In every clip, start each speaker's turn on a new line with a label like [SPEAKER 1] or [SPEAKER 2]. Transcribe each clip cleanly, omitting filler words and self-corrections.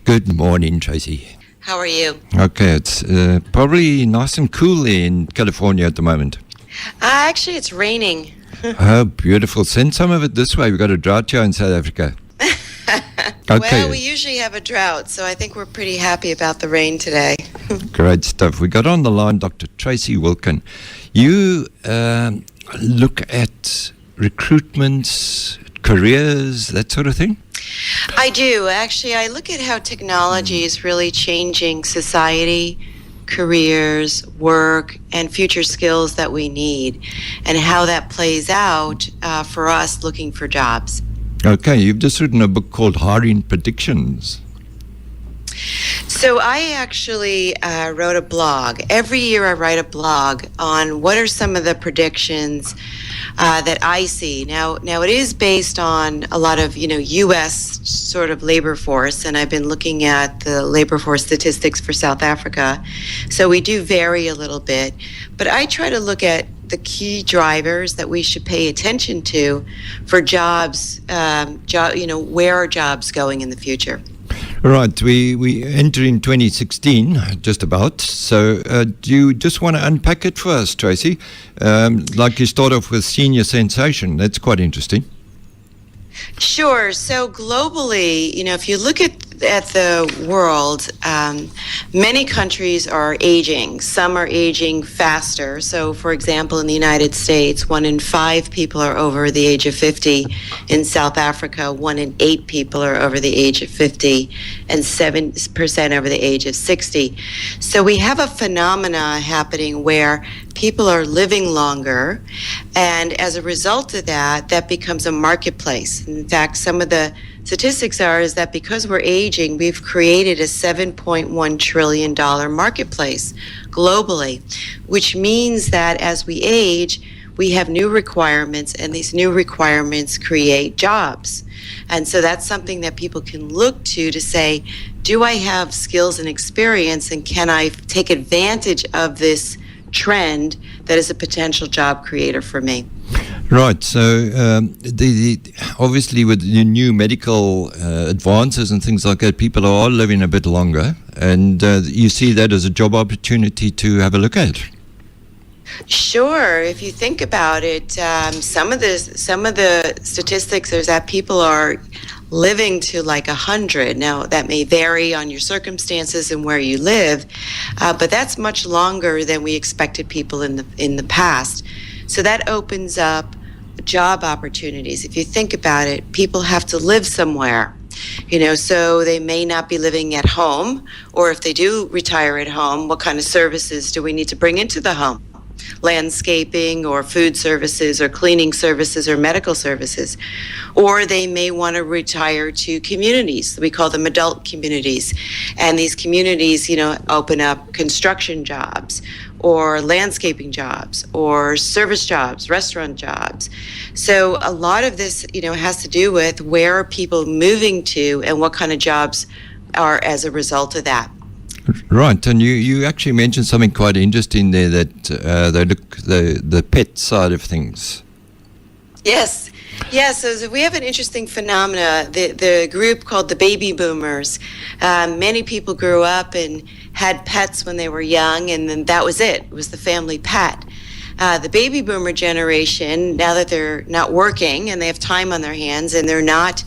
[SPEAKER 1] Good morning, Tracey.
[SPEAKER 2] How are you?
[SPEAKER 1] Okay, it's probably nice and cool in California at the moment.
[SPEAKER 2] Actually, it's raining.
[SPEAKER 1] Oh, beautiful. Send some of it this way. We've got a drought here in South Africa. Okay.
[SPEAKER 2] Well, we usually have a drought, so I think we're pretty happy about the rain today.
[SPEAKER 1] Great stuff. We got on the line Dr. Tracey Wilken. You look at recruitments, careers, that sort of thing?
[SPEAKER 2] I do. Actually, I look at how technology is really changing society, careers, work, and future skills that we need, and how that plays out for us looking for jobs.
[SPEAKER 1] Okay, you've just written a book called Hiring Predictions.
[SPEAKER 2] So I actually wrote a blog. Every year I write a blog on what are some of the predictions that I see. Now it is based on a lot of, U.S. sort of labor force, and I've been looking at the labor force statistics for South Africa. So we do vary a little bit, but I try to look at the key drivers that we should pay attention to for jobs, where are jobs going in the future?
[SPEAKER 1] Right, we enter in 2016, just about. So do you just want to unpack it for us, Tracey? Like you start off with senior sensation. That's quite interesting.
[SPEAKER 2] Sure. So globally, if you look at the world, many countries are aging. Some are aging faster. So, for example, in the United States, 1 in 5 people are over the age of 50. In South Africa, 1 in 8 people are over the age of 50, and 7% over the age of 60. So we have a phenomena happening where people are living longer, and as a result of that, that becomes a marketplace. In fact, some of the statistics is that because we're aging, we've created a $7.1 trillion marketplace globally, which means that as we age, we have new requirements, and these new requirements create jobs. And so that's something that people can look to say, do I have skills and experience, and can I take advantage of this trend that is a potential job creator for me?
[SPEAKER 1] Right. So, the obviously with the new medical advances and things like that, people are living a bit longer, and you see that as a job opportunity to have a look at.
[SPEAKER 2] Sure. If you think about it, some of the statistics is that people are living to like 100. Now, that may vary on your circumstances and where you live, but that's much longer than we expected people in the past. So that opens up job opportunities. If you think about it, people have to live somewhere, so they may not be living at home, or if they do retire at home, what kind of services do we need to bring into the home? Landscaping or food services or cleaning services or medical services. Or they may want to retire to communities. We call them adult communities. And these communities, open up construction jobs or landscaping jobs or service jobs, restaurant jobs. So a lot of this, has to do with where are people moving to and what kind of jobs are as a result of that.
[SPEAKER 1] Right, and you actually mentioned something quite interesting there, that they look the pet side of things. Yes. So
[SPEAKER 2] we have an interesting phenomena. The group called the baby boomers. Many people grew up and had pets when they were young, and then that was it. It was the family pet. The baby boomer generation, now that they're not working and they have time on their hands and they're not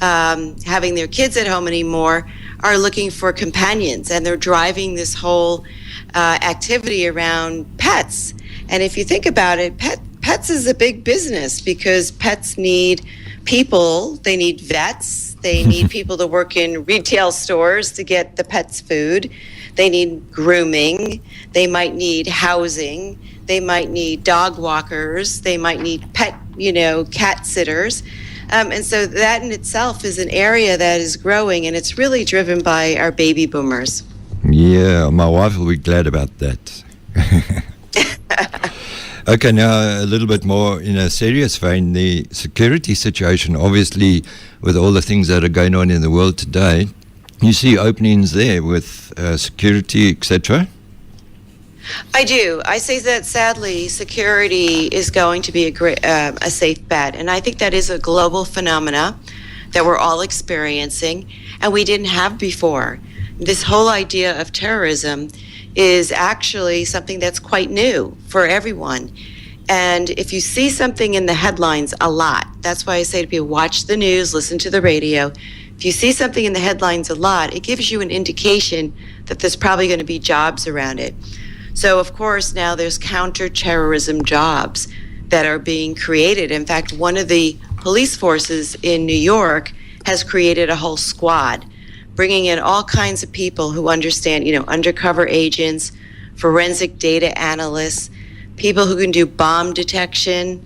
[SPEAKER 2] having their kids at home anymore, are looking for companions, and they're driving this whole activity around pets. And if you think about it, pets is a big business because pets need people. They need vets. They need people to work in retail stores to get the pets food. They need grooming. They might need housing. They might need dog walkers. They might need cat sitters. And so that in itself is an area that is growing, and it's really driven by our baby boomers.
[SPEAKER 1] Yeah, my wife will be glad about that. Okay, now a little bit more in a serious vein, the security situation, obviously, with all the things that are going on in the world today, you see openings there with security, etc.?
[SPEAKER 2] I do. I say that sadly, security is going to be a safe bet, and I think that is a global phenomena. that we're all experiencing and we didn't have before. This whole idea of terrorism is actually something that's quite new for everyone. And if you see something in the headlines a lot, that's why I say to people, watch the news, listen to the radio. If you see something in the headlines a lot, it gives you an indication that there's probably going to be jobs around it. So, of course, now there's counterterrorism jobs that are being created. In fact, one of the police forces in New York has created a whole squad, bringing in all kinds of people who understand, undercover agents, forensic data analysts, people who can do bomb detection,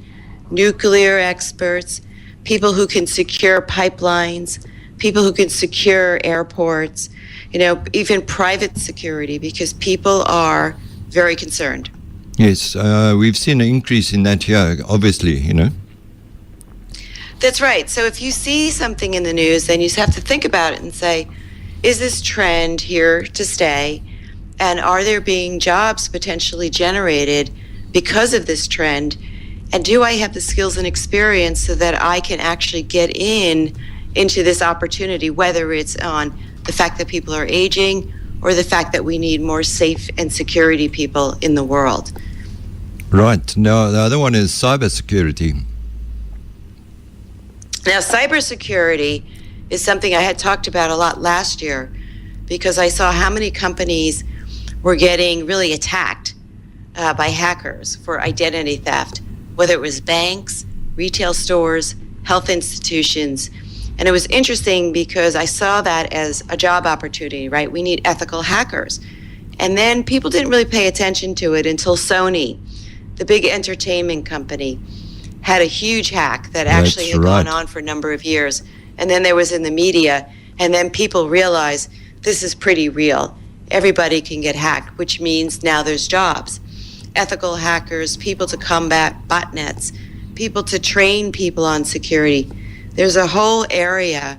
[SPEAKER 2] nuclear experts, people who can secure pipelines, people who can secure airports, even private security, because people are very concerned.
[SPEAKER 1] Yes, we've seen an increase in that here, obviously,
[SPEAKER 2] That's right. So if you see something in the news, then you have to think about it and say, is this trend here to stay? And are there being jobs potentially generated because of this trend? And do I have the skills and experience so that I can actually get into this opportunity, whether it's on the fact that people are aging or the fact that we need more safe and security people in the world?
[SPEAKER 1] Right. Now, the other one is cybersecurity.
[SPEAKER 2] Now, cybersecurity is something I had talked about a lot last year because I saw how many companies were getting really attacked by hackers for identity theft, whether it was banks, retail stores, health institutions. And it was interesting because I saw that as a job opportunity, right? We need ethical hackers. And then people didn't really pay attention to it until Sony, the big entertainment company, had a huge hack that actually had gone on for a number of years. And then there was in the media, and then people realized this is pretty real. Everybody can get hacked, which means now there's jobs. Ethical hackers, people to combat botnets, people to train people on security. There's a whole area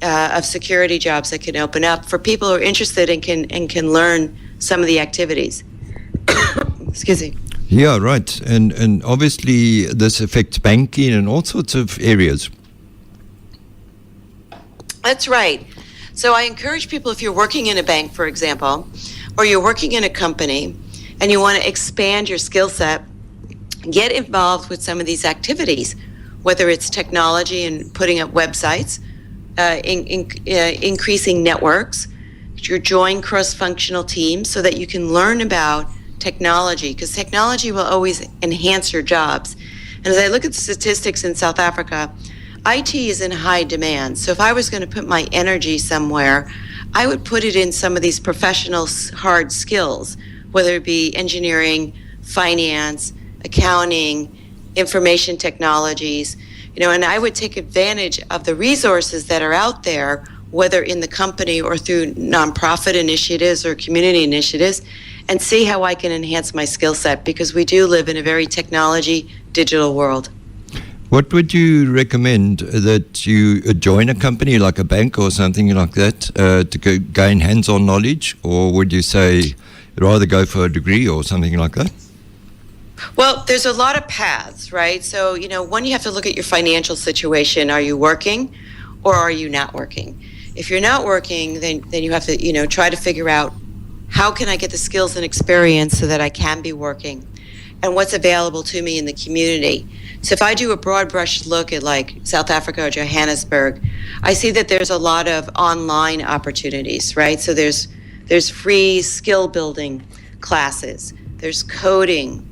[SPEAKER 2] of security jobs that can open up for people who are interested and can learn some of the activities. Excuse me.
[SPEAKER 1] Yeah, right. And obviously this affects banking and all sorts of areas.
[SPEAKER 2] That's right. So I encourage people, if you're working in a bank, for example, or you're working in a company and you want to expand your skill set, get involved with some of these activities, whether it's technology and putting up websites, increasing networks, join cross-functional teams so that you can learn about technology, because technology will always enhance your jobs. And as I look at the statistics in South Africa, IT is in high demand. So if I was going to put my energy somewhere, I would put it in some of these professional hard skills, whether it be engineering, finance, accounting, information technologies, and I would take advantage of the resources that are out there, whether in the company or through nonprofit initiatives or community initiatives, and see how I can enhance my skill set, because we do live in a very technology, digital world.
[SPEAKER 1] What would you recommend, that you join a company like a bank or something like that to gain hands-on knowledge, or would you say rather go for a degree or something like that?
[SPEAKER 2] Well, there's a lot of paths, right? So, one, you have to look at your financial situation. Are you working or are you not working? If you're not working, then you have to, try to figure out, how can I get the skills and experience so that I can be working, and what's available to me in the community. So if I do a broad brush look at like South Africa or Johannesburg, I see that there's a lot of online opportunities, right? So there's free skill building classes, there's coding.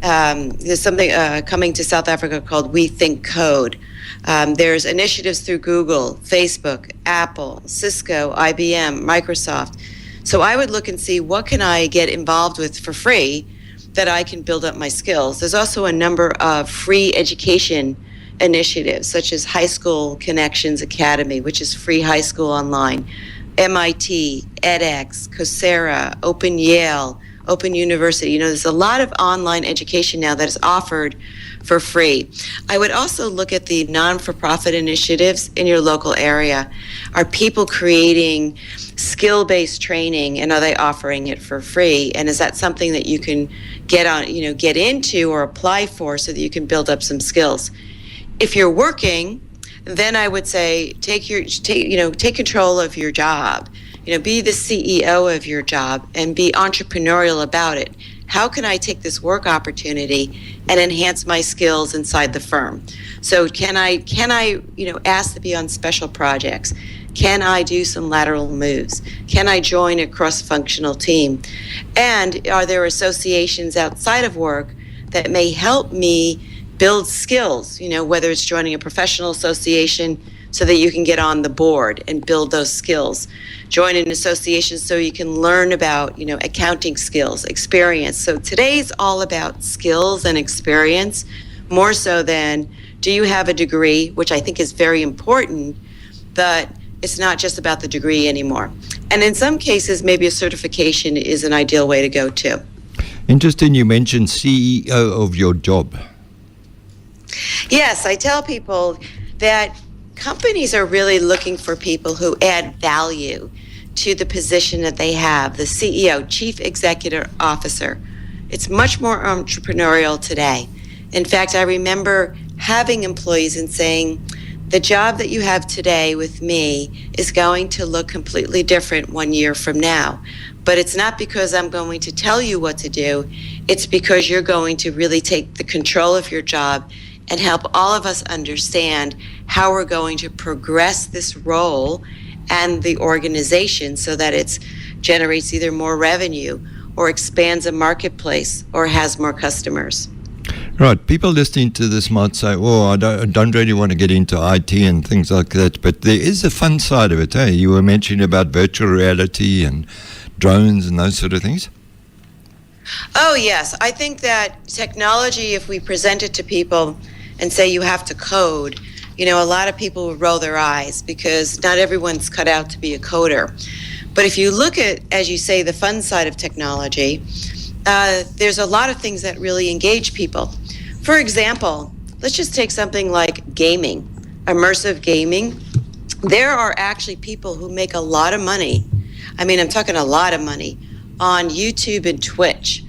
[SPEAKER 2] There's something coming to South Africa called We Think Code. There's initiatives through Google, Facebook, Apple, Cisco, IBM, Microsoft. So I would look and see, what can I get involved with for free that I can build up my skills. There's also a number of free education initiatives, such as High School Connections Academy, which is free high school online, MIT, edX, Coursera, Open Yale, Open University. There's a lot of online education now that is offered for free. I would also look at the non-for-profit initiatives in your local area. Are people creating skill-based training, and are they offering it for free? And is that something that you can get into or apply for so that you can build up some skills? If you're working, then I would say take control of your job. Be the CEO of your job and be entrepreneurial about it. How can I take this work opportunity and enhance my skills inside the firm? So can I ask to be on special projects? Can I do some lateral moves? Can I join a cross-functional team? And are there associations outside of work that may help me build skills, whether it's joining a professional association so that you can get on the board and build those skills. Join an association so you can learn about, accounting skills, experience. So today's all about skills and experience, more so than do you have a degree, which I think is very important, but it's not just about the degree anymore. And in some cases, maybe a certification is an ideal way to go too.
[SPEAKER 1] Interesting, you mentioned CEO of your job.
[SPEAKER 2] Yes, I tell people that companies are really looking for people who add value to the position that they have, the CEO, Chief Executive Officer. It's much more entrepreneurial today. In fact, I remember having employees and saying, the job that you have today with me is going to look completely different 1 year from now. But it's not because I'm going to tell you what to do. It's because you're going to really take the control of your job and help all of us understand how we're going to progress this role and the organization so that it generates either more revenue or expands a marketplace or has more customers.
[SPEAKER 1] Right. People listening to this might say, I don't really want to get into IT and things like that, but there is a fun side of it. Eh? You were mentioning about virtual reality and drones and those sort of things.
[SPEAKER 2] Oh, yes. I think that technology, if we present it to people and say you have to code, a lot of people would roll their eyes because not everyone's cut out to be a coder. But if you look at, as you say, the fun side of technology, there's a lot of things that really engage people. For example, let's just take something like gaming, immersive gaming. There are actually people who make a lot of money. I'm talking a lot of money on YouTube and Twitch.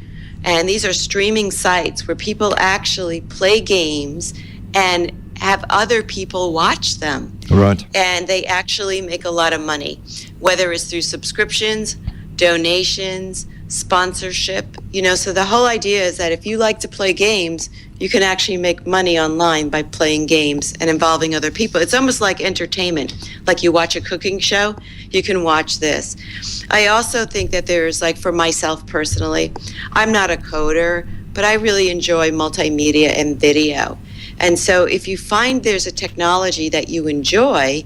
[SPEAKER 2] And these are streaming sites where people actually play games and have other people watch them.
[SPEAKER 1] Right.
[SPEAKER 2] And they actually make a lot of money, whether it's through subscriptions, donations, sponsorship. So the whole idea is that if you like to play games, you can actually make money online by playing games and involving other people. It's almost like entertainment. Like you watch a cooking show, you can watch this. I also think that there's, like, for myself personally, I'm not a coder, but I really enjoy multimedia and video. And so if you find there's a technology that you enjoy,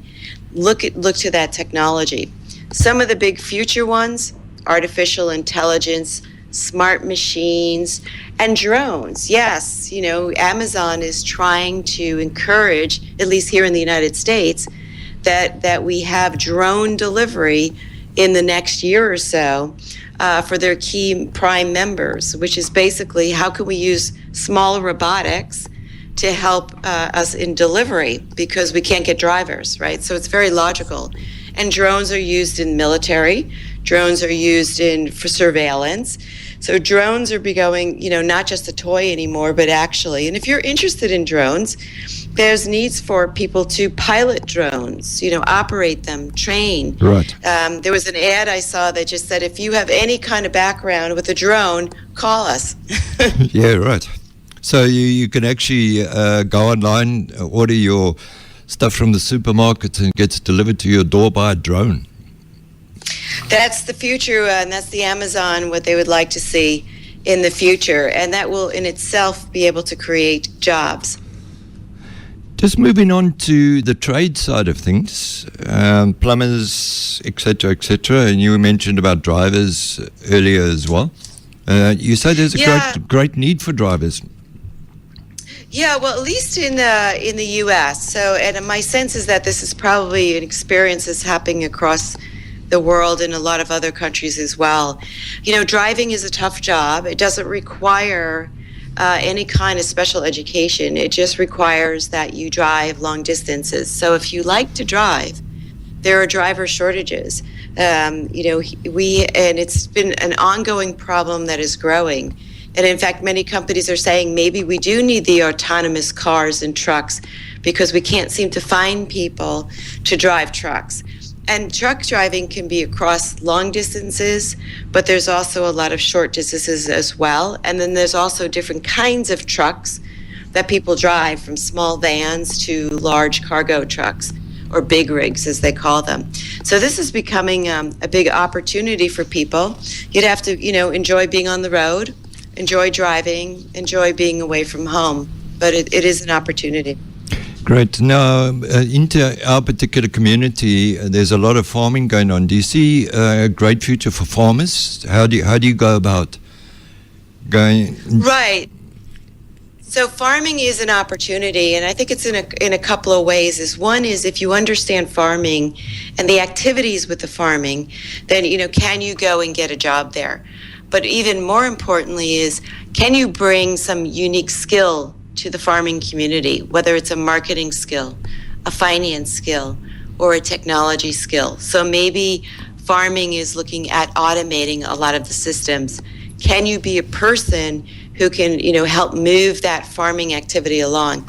[SPEAKER 2] look to that technology. Some of the big future ones, artificial intelligence, smart machines, and drones. Yes, Amazon is trying to encourage, at least here in the United States, that we have drone delivery in the next year or so for their key prime members, which is basically how can we use small robotics to help us in delivery because we can't get drivers, right? So it's very logical. And drones are used in military. Drones are used for surveillance. So drones are becoming, not just a toy anymore, but actually, and if you're interested in drones, there's needs for people to pilot drones, operate them, train.
[SPEAKER 1] Right.
[SPEAKER 2] There was an ad I saw that just said, if you have any kind of background with a drone, call us.
[SPEAKER 1] Yeah, right. So you can actually go online, order your stuff from the supermarkets and it gets delivered to your door by a drone.
[SPEAKER 2] That's the future, and that's the Amazon, what they would like to see in the future. And that will in itself be able to create jobs.
[SPEAKER 1] Just moving on to the trade side of things, plumbers, etc., and you mentioned about drivers earlier as well. You said there's a great need for drivers.
[SPEAKER 2] Yeah, well, at least in the U.S. So, and my sense is that this is probably an experience that's happening across the world and a lot of other countries as well. Driving is a tough job. It doesn't require any kind of special education. It just requires that you drive long distances. So if you like to drive, there are driver shortages. And it's been an ongoing problem that is growing. And in fact, many companies are saying maybe we do need the autonomous cars and trucks, because we can't seem to find people to drive trucks. And truck driving can be across long distances, but there's also a lot of short distances as well. And then there's also different kinds of trucks that people drive, from small vans to large cargo trucks, or big rigs as they call them. So this is becoming a big opportunity for people. You'd have to, enjoy being on the road, enjoy driving, enjoy being away from home. But it is an opportunity.
[SPEAKER 1] Great. Now, into our particular community, there's a lot of farming going on. Do you see a great future for farmers? How do you go about going?
[SPEAKER 2] Right. So farming is an opportunity, and I think it's in a couple of ways. One is, if you understand farming and the activities with the farming, then can you go and get a job there? But even more importantly is, can you bring some unique skill to the farming community, whether it's a marketing skill, a finance skill, or a technology skill? So maybe farming is looking at automating a lot of the systems. Can you be a person who can, help move that farming activity along?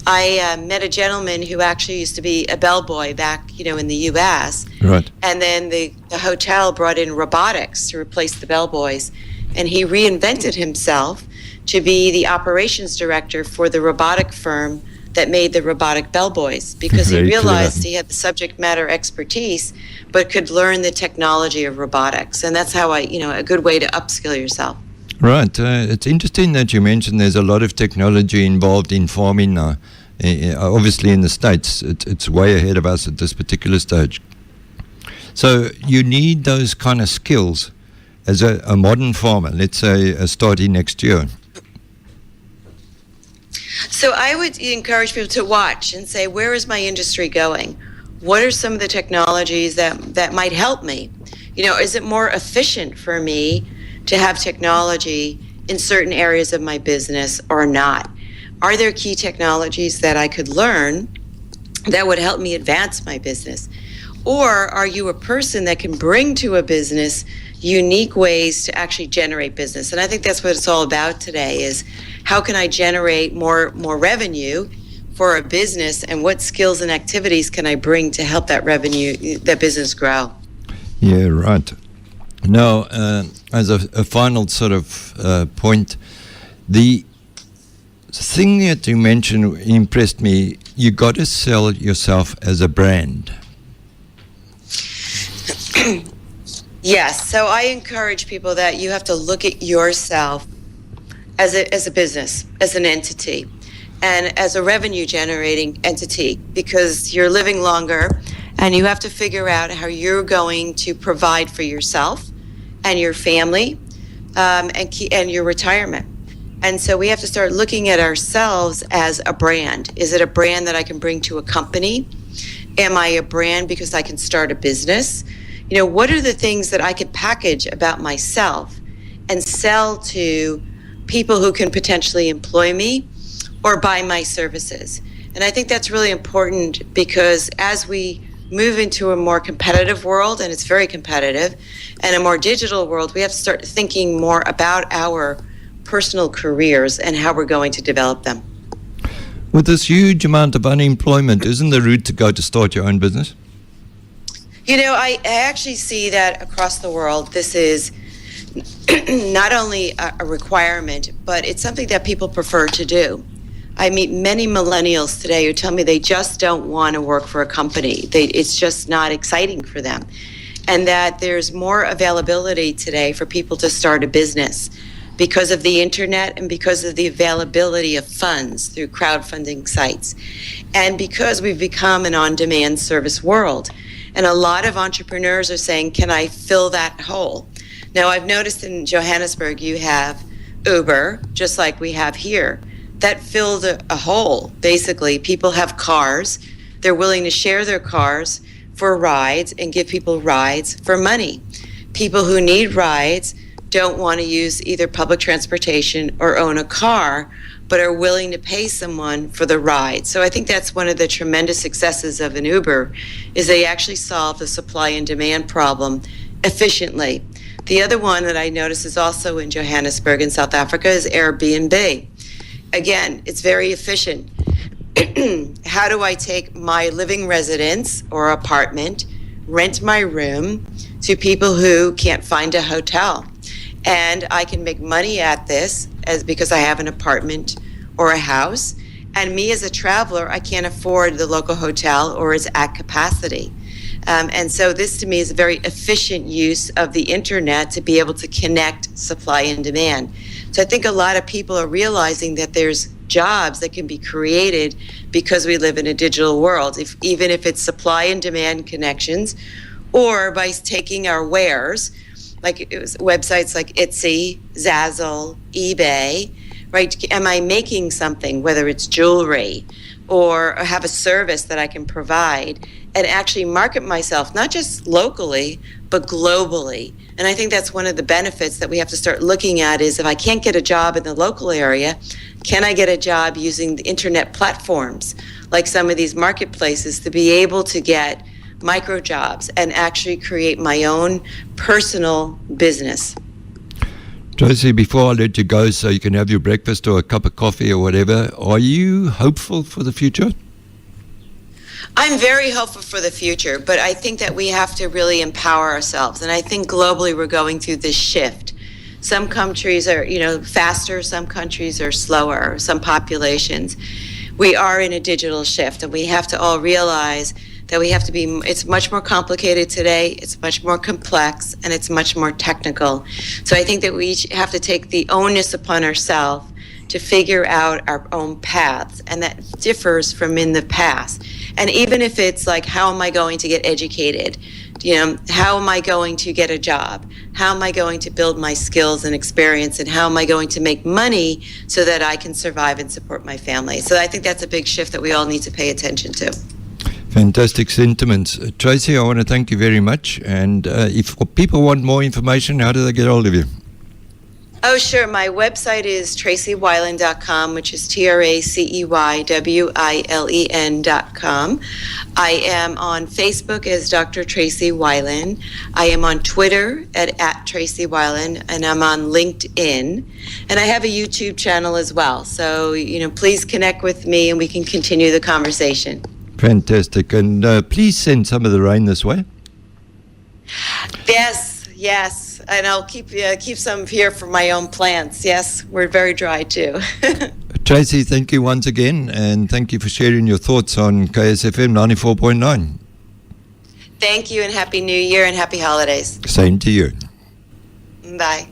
[SPEAKER 2] I met a gentleman who actually used to be a bellboy back, in the U.S.
[SPEAKER 1] Right.
[SPEAKER 2] And then the hotel brought in robotics to replace the bellboys, and he reinvented himself to be the operations director for the robotic firm that made the robotic bellboys, because he realized he had the subject matter expertise, but could learn the technology of robotics. And that's how a good way to upskill yourself.
[SPEAKER 1] Right. It's interesting that you mentioned there's a lot of technology involved in farming now. Obviously in the States, it's way ahead of us at this particular stage. So you need those kind of skills as a modern farmer, let's say starting next year.
[SPEAKER 2] So I would encourage people to watch and say, where is my industry going? What are some of the technologies that might help me? Is it more efficient for me to have technology in certain areas of my business or not? Are there key technologies that I could learn that would help me advance my business? Or are you a person that can bring to a business unique ways to actually generate business? And I think that's what it's all about today, is how can I generate more revenue for a business, and what skills and activities can I bring to help that business grow?
[SPEAKER 1] Yeah, right. Now, as a final sort of point, the thing that you mentioned impressed me. You got to sell yourself as a brand.
[SPEAKER 2] Yes. So I encourage people that you have to look at yourself as a business, as an entity, and as a revenue generating entity, because you're living longer and you have to figure out how you're going to provide for yourself and your family, and your retirement. And so we have to start looking at ourselves as a brand. Is it a brand that I can bring to a company? Am I a brand because I can start a business? What are the things that I could package about myself and sell to people who can potentially employ me or buy my services? And I think that's really important, because as we move into a more competitive world, and it's very competitive, and a more digital world, we have to start thinking more about our personal careers and how we're going to develop them.
[SPEAKER 1] With this huge amount of unemployment, isn't the route to go to start your own business?
[SPEAKER 2] I actually see that across the world, this is not only a requirement, but it's something that people prefer to do. I meet many millennials today who tell me they just don't want to work for a company. It's just not exciting for them. And that there's more availability today for people to start a business because of the internet and because of the availability of funds through crowdfunding sites. And because we've become an on-demand service world. And a lot of entrepreneurs are saying, can I fill that hole? Now, I've noticed in Johannesburg, you have Uber, just like we have here. That filled a hole. Basically, people have cars. They're willing to share their cars for rides and give people rides for money. People who need rides don't want to use either public transportation or own a car, but are willing to pay someone for the ride. So I think that's one of the tremendous successes of an Uber, is they actually solve the supply and demand problem efficiently. The other one that I notice is also in Johannesburg in South Africa is Airbnb. Again, it's very efficient. how do I take my living residence or apartment, rent my room to people who can't find a hotel? And I can make money at this because I have an apartment or a house. And me as a traveler, I can't afford the local hotel or it's at capacity. And so this to me is a very efficient use of the internet to be able to connect supply and demand. So I think a lot of people are realizing that there's jobs that can be created because we live in a digital world, even if it's supply and demand connections, or by taking our wares, like it was websites like Etsy, Zazzle, eBay, right? Am I making something, whether it's jewelry or have a service that I can provide and actually market myself, not just locally, but globally? And I think that's one of the benefits that we have to start looking at is if I can't get a job in the local area, can I get a job using the internet platforms like some of these marketplaces to be able to get micro jobs and actually create my own personal business?
[SPEAKER 1] Tracey, before I let you go so you can have your breakfast or a cup of coffee or whatever, are you hopeful for the future?
[SPEAKER 2] I'm very hopeful for the future, but I think that we have to really empower ourselves. And I think globally we're going through this shift. Some countries are, faster, some countries are slower, some populations. We are in a digital shift, and we have to all realize that we have to be, it's much more complicated today, it's much more complex, and it's much more technical. So I think that we each have to take the onus upon ourselves to figure out our own paths, and that differs from in the past. And even if it's like, how am I going to get educated? How am I going to get a job? How am I going to build my skills and experience? And how am I going to make money so that I can survive and support my family? So I think that's a big shift that we all need to pay attention to.
[SPEAKER 1] Fantastic sentiments. Tracey, I want to thank you very much. And if people want more information, how do they get hold of you?
[SPEAKER 2] Oh, sure. My website is TraceyWilen.com, which is TraceyWilen.com. I am on Facebook as Dr. Tracey Wilen. I am on Twitter at Tracey Wilen, and I'm on LinkedIn. And I have a YouTube channel as well. So, please connect with me and we can continue the conversation.
[SPEAKER 1] Fantastic. And please send some of the rain this way.
[SPEAKER 2] Yes. And I'll keep some here for my own plants. Yes, we're very dry too.
[SPEAKER 1] Tracey, thank you once again, and thank you for sharing your thoughts on KSFM 94.9.
[SPEAKER 2] Thank you, and Happy New Year and Happy Holidays.
[SPEAKER 1] Same to you.
[SPEAKER 2] Bye.